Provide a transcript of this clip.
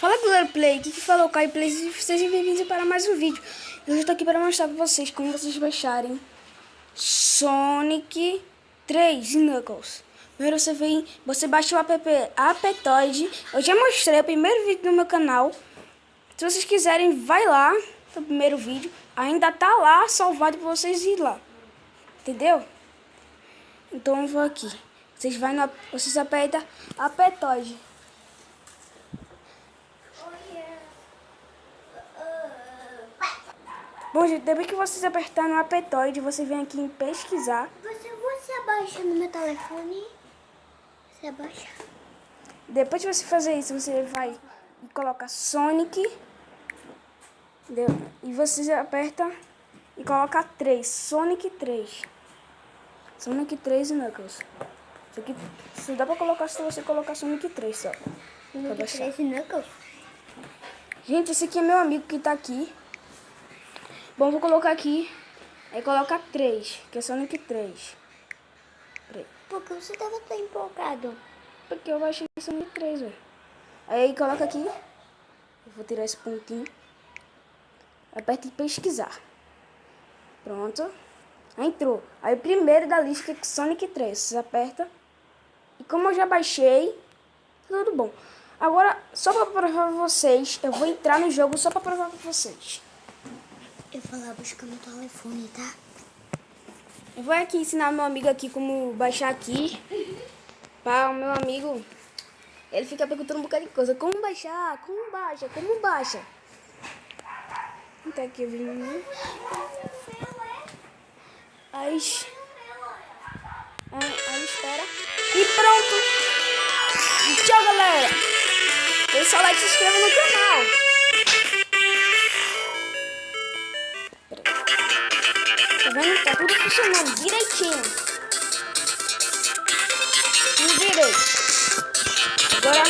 Fala galera, Play, aqui que falou Caio Play, sejam bem-vindos para mais um vídeo. Eu estou aqui para mostrar para vocês como vocês baixarem Sonic 3 Knuckles. Primeiro você baixa o app Aptoide. Eu já mostrei o primeiro vídeo no meu canal. Se vocês quiserem, vai lá no primeiro vídeo. Ainda tá lá salvado para vocês ir lá. Entendeu? Então eu vou aqui. Vocês apertam Aptoide. Bom, gente, depois que vocês apertarem no Aptoide, você vem aqui em pesquisar. Você abaixa no meu telefone? Você abaixa? Depois de você fazer isso, você vai e coloca Sonic. Entendeu? E você aperta e coloca 3. Sonic 3. Sonic 3 Knuckles. Isso aqui só dá pra colocar se você colocar Sonic 3 só. Sonic 3 Knuckles? Gente, esse aqui é meu amigo que tá aqui. Bom, vou colocar aqui. Aí coloca 3, que é Sonic 3. Por que você tava tão empolgado? Porque eu baixei Sonic 3, velho. Aí coloca aqui. Eu vou tirar esse pontinho. Aperta em pesquisar. Pronto. Aí entrou. Aí o primeiro da lista que é Sonic 3. Você aperta. E como eu já baixei, tudo bom. Agora, só pra provar pra vocês, eu vou entrar no jogo só pra provar pra vocês. Eu vou lá buscar meu telefone, tá? Eu vou aqui ensinar meu amigo aqui como baixar aqui. Para o meu amigo, ele fica perguntando um bocado de coisa. Como baixar? Como baixa? Como baixa? Então aqui eu vim. Aí espera. E pronto! E tchau, galera! Deixa o like e se inscreva no canal. Tá vendo? Tá tudo funcionando direitinho. Tudo direito. Agora...